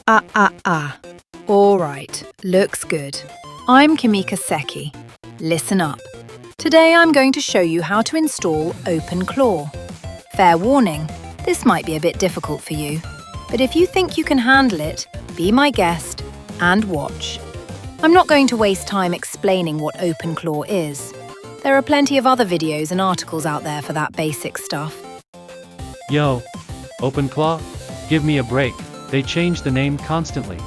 All right, looks good. I'm Kimika Seki. Listen up. Today I'm going to show you how to install OpenClaw. Fair warning, this might be a bit difficult for you, but if you think you can handle it, be my guest and watch. I'm not going to waste time explaining what OpenClaw is. There are plenty of other videos and articles out there for that basic stuff. Yo, OpenClaw? Give me a break. They change the name constantly.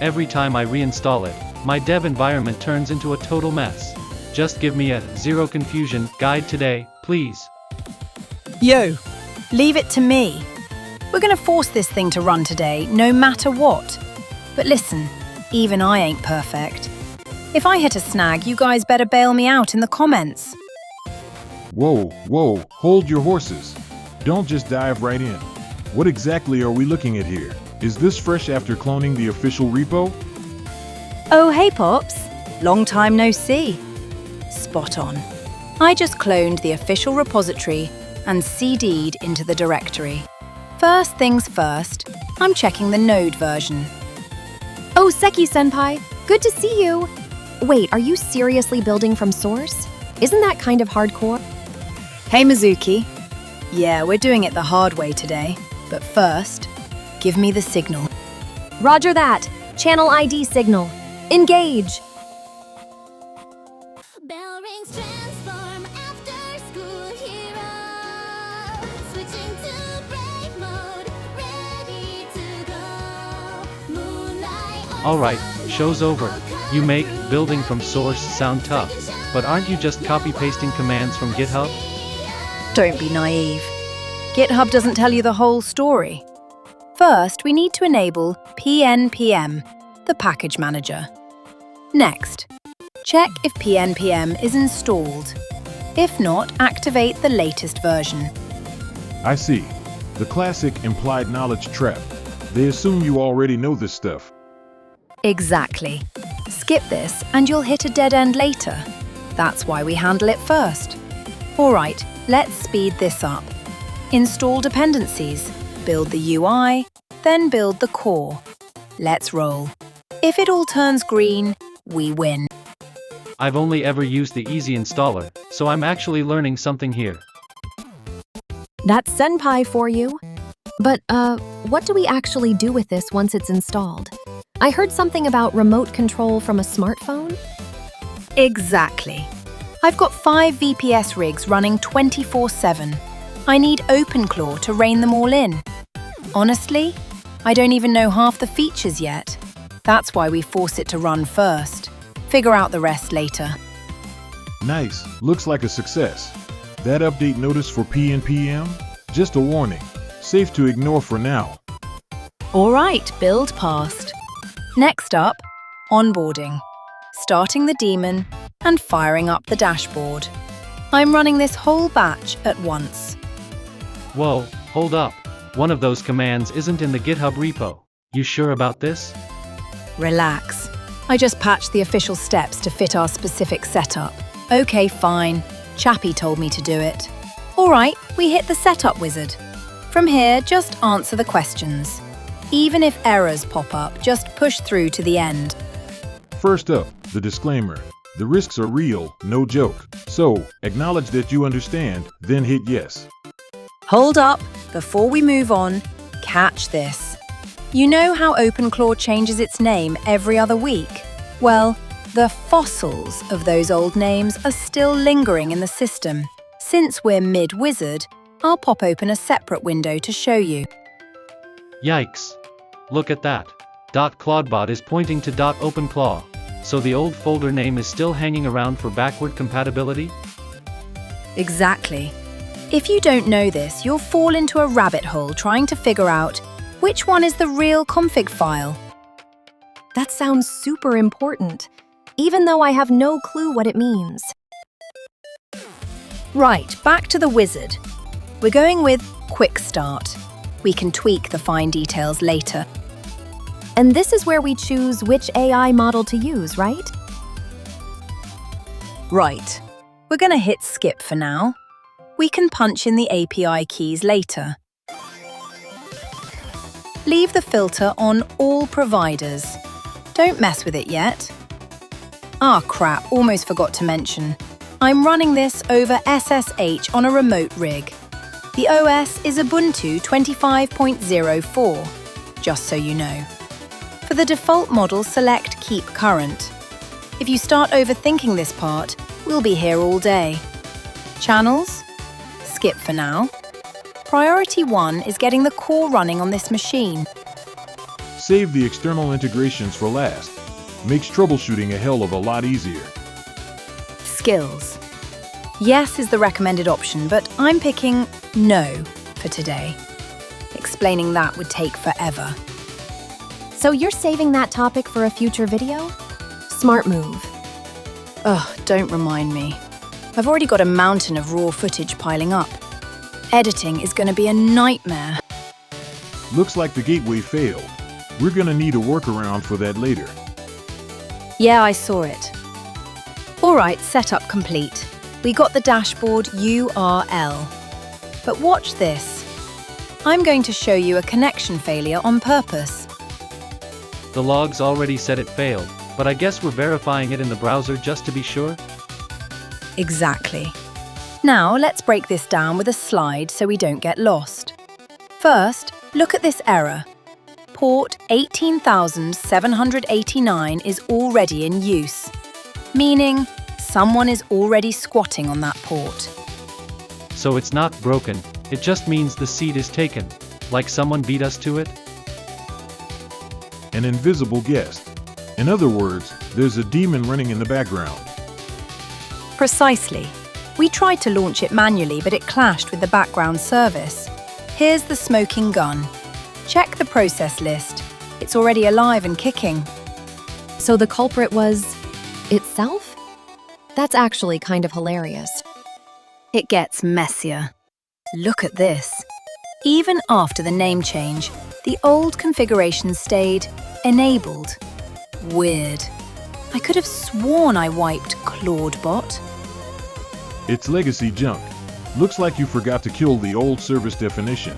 Every time I reinstall it, my dev environment turns into a total mess. Just give me a zero confusion guide today, please. Yo, leave it to me. We're going to force this thing to run today, no matter what. But listen, even I ain't perfect. If I hit a snag, you guys better bail me out in the comments. Whoa, hold your horses. Don't just dive right in. What exactly are we looking at here? Is this fresh after cloning the official repo? Oh, hey Pops. Long time no see. Spot on. I just cloned the official repository and CD'd into the directory. First things first, I'm checking the Node version. Oh, Seki-senpai, good to see you. Wait, are you seriously building from source? Isn't that kind of hardcore? Hey Mizuki. Yeah, we're doing it the hard way today. But first, give me the signal. Roger that. Channel ID signal. Engage. Bell rings, transform after school hero. Switching to brave mode, ready to go. Moonlight. Alright, show's over. You make building from source sound tough, but aren't you just copy-pasting commands from GitHub? Don't be naive. GitHub doesn't tell you the whole story. First, we need to enable pnpm, the package manager. Next, check if pnpm is installed. If not, activate the latest version. I see. The classic implied knowledge trap. They assume you already know this stuff. Exactly. Skip this and you'll hit a dead end later. That's why we handle it first. All right, let's speed this up. Install dependencies, build the UI, then build the core. Let's roll. If it all turns green, we win. I've only ever used the easy installer, so I'm actually learning something here. That's Senpai for you. But, what do we actually do with this once it's installed? I heard something about remote control from a smartphone? Exactly. I've got 5 VPS rigs running 24/7. I need OpenClaw to rein them all in. Honestly, I don't even know half the features yet. That's why we force it to run first. Figure out the rest later. Nice. Looks like a success. That update notice for pnpm? Just a warning. Safe to ignore for now. All right, build passed. Next up, onboarding. Starting the daemon and firing up the dashboard. I'm running this whole batch at once. Whoa, hold up. One of those commands isn't in the GitHub repo. You sure about this? Relax. I just patched the official steps to fit our specific setup. Okay, fine. Chappie told me to do it. All right, we hit the setup wizard. From here, just answer the questions. Even if errors pop up, just push through to the end. First up, the disclaimer. The risks are real, no joke. So, acknowledge that you understand, then hit yes. Hold up, before we move on, catch this. You know how OpenClaw changes its name every other week? Well, the fossils of those old names are still lingering in the system. Since we're mid-wizard, I'll pop open a separate window to show you. Yikes. Look at that. .clawdbot is pointing to .openclaw. So the old folder name is still hanging around for backward compatibility? Exactly. If you don't know this, you'll fall into a rabbit hole trying to figure out which one is the real config file. That sounds super important, even though I have no clue what it means. Right, back to the wizard. We're going with Quick Start. We can tweak the fine details later. And this is where we choose which AI model to use, right? Right. We're going to hit skip for now. We can punch in the API keys later. Leave the filter on all providers. Don't mess with it yet. Ah crap, almost forgot to mention. I'm running this over SSH on a remote rig. The OS is Ubuntu 25.04, just so you know. For the default model, select Keep Current. If you start overthinking this part, we'll be here all day. Channels? Skip for now. Priority 1 is getting the core running on this machine. Save the external integrations for last. Makes troubleshooting a hell of a lot easier. Skills. Yes is the recommended option, but I'm picking no for today. Explaining that would take forever. So you're saving that topic for a future video? Smart move. Ugh, don't remind me. I've already got a mountain of raw footage piling up. Editing is going to be a nightmare. Looks like the gateway failed. We're gonna need a workaround for that later. Yeah, I saw it. All right, setup complete. We got the dashboard URL. But watch this. I'm going to show you a connection failure on purpose. The logs already said it failed, but I guess we're verifying it in the browser just to be sure? Exactly. Now let's break this down with a slide so we don't get lost. First, look at this error. Port 18,789 is already in use, meaning someone is already squatting on that port. So it's not broken, it just means the seat is taken, like someone beat us to it? An invisible guest. In other words, there's a daemon running in the background. Precisely. We tried to launch it manually, but it clashed with the background service. Here's the smoking gun. Check the process list. It's already alive and kicking. So the culprit was itself? That's actually kind of hilarious. It gets messier. Look at this. Even after the name change, the old configuration stayed enabled. Weird. I could have sworn I wiped clawdbot. It's legacy junk. Looks like you forgot to kill the old service definition.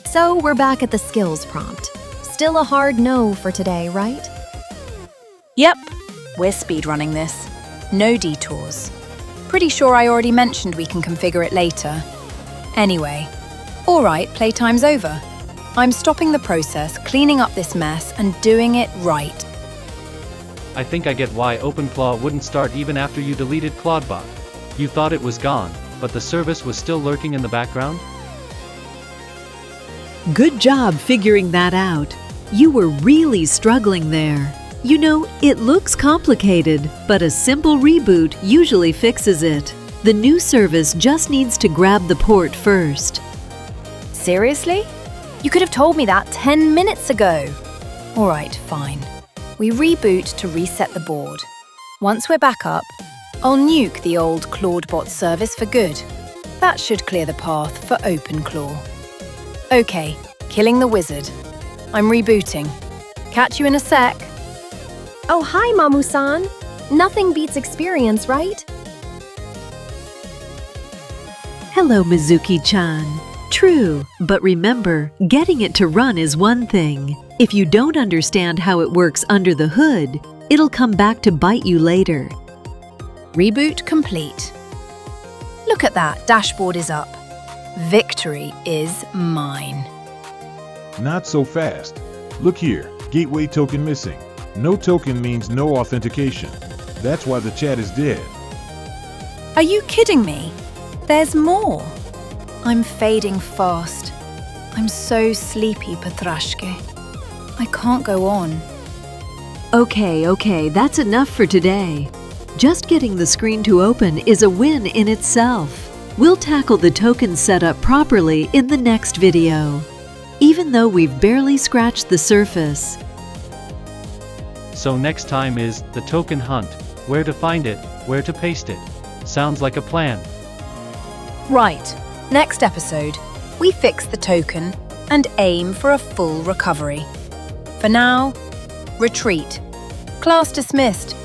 So we're back at the skills prompt. Still a hard no for today, right? Yep, we're speedrunning this. No detours. Pretty sure I already mentioned we can configure it later. Anyway, all right, playtime's over. I'm stopping the process, cleaning up this mess, and doing it right. I think I get why OpenClaw wouldn't start even after you deleted clawdbot. You thought it was gone, but the service was still lurking in the background? Good job figuring that out. You were really struggling there. You know, it looks complicated, but a simple reboot usually fixes it. The new service just needs to grab the port first. Seriously? You could have told me that 10 minutes ago. All right, fine. We reboot to reset the board. Once we're back up, I'll nuke the old clawdbot service for good. That should clear the path for OpenClaw. Okay, killing the wizard. I'm rebooting. Catch you in a sec. Oh, hi, Mamu-san. Nothing beats experience, right? Hello, Mizuki-chan. True, but remember, getting it to run is one thing. If you don't understand how it works under the hood, it'll come back to bite you later. Reboot complete. Look at that, dashboard is up. Victory is mine. Not so fast. Look here, gateway token missing. No token means no authentication. That's why the chat is dead. Are you kidding me? There's more. I'm fading fast. I'm so sleepy, Petrashke. I can't go on. Okay, that's enough for today. Just getting the screen to open is a win in itself. We'll tackle the token setup properly in the next video, even though we've barely scratched the surface. So next time is the token hunt. Where to find it, where to paste it. Sounds like a plan. Right. Next episode, we fix the token and aim for a full recovery. For now, retreat. Class dismissed.